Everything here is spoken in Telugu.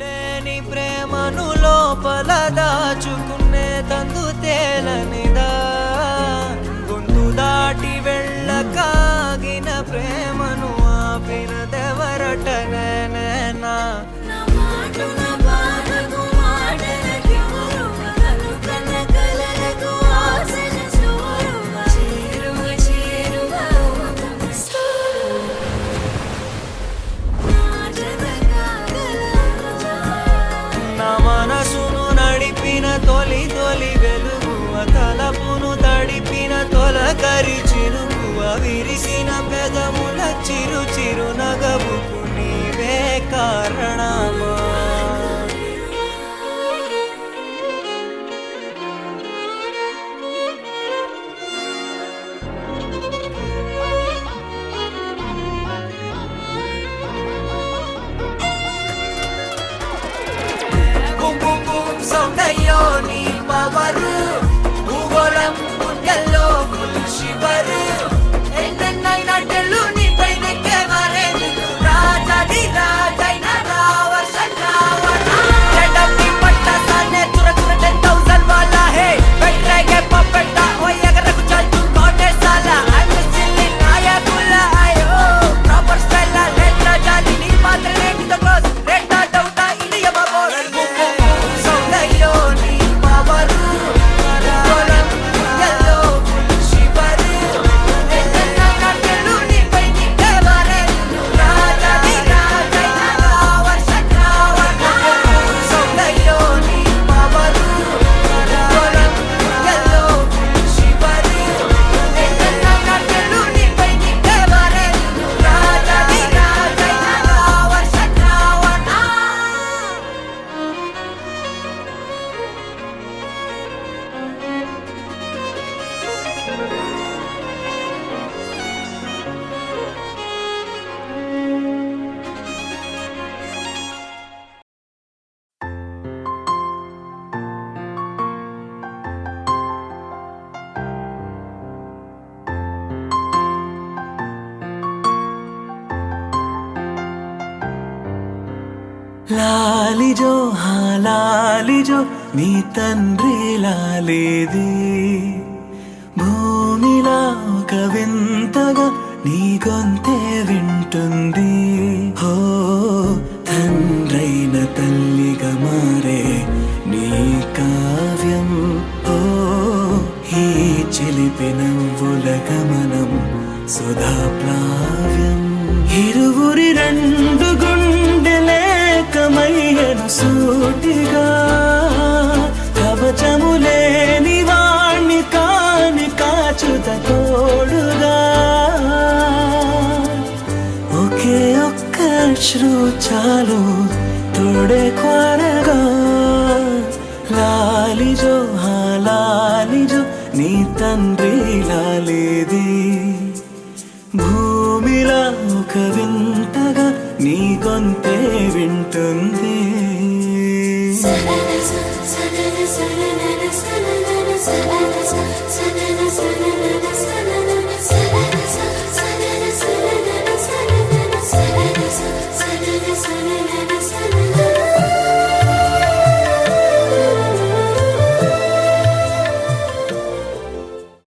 లేని ప్రేమను లోపల దాచుకునే తందు తేలనిదా గొంతు దాటి వెళ్ళకాగిన ప్రేమను ఆపినదెవరటనేనా తొలి తొలి వెలుగువ తలపును తడిపిన తొలకరి చిరుకువ విరిసిన పెదముల చిరు చిరు నగవుకు నీవే కారణమా సౌందర్యో నీ పవరు భూగోళం గుండెల్లో ఫుల్ శివరు ఎన్నైనా టెల్లు నీ పైన కెవరే నిన్ను రాజాది రాజైన రావర్షం రావణ చెడ్డకి పట్ట సానే తురతుర 10,000 వాలా హే పెట్టేగే పప్పెట్ట ఓ ఎగరకు చల్తు కోటే సాలా ఐమ్ సిల్లీ నాయకుల అయ్యో ప్రాపర్ స్టైల్ లెట్ల జాలి నీ మాత్రమే కింద క్లోజ్ రెట్టా డౌటా ఇండియా బాబోస్ లాలిజో లాలిజో నీ తండ్రి లాలేది భూమిలా ఒక వింతగా నీ గొంతే వింటుంది హో తండ్రైన తల్లిగా మారే నీ కావ్యం ఓ ఈ చిలిపి నవ్వుల గమనం సుధా ప్లావ్యం ఇరువురి రెండు గుండెలేకమయ్యను సూటిగా కవచములేని వాణ్ణి కాని కాచుత తోడుగా ఒకే ఒక్క అశ్రు చాలు తోడే కొరగా లాలిజో లాలిజో నీ తండ్రి లాలేది భూమిలా ఒక వింతగా నీ గొంతే వింటుంది సనన సనన సనన సనన సనన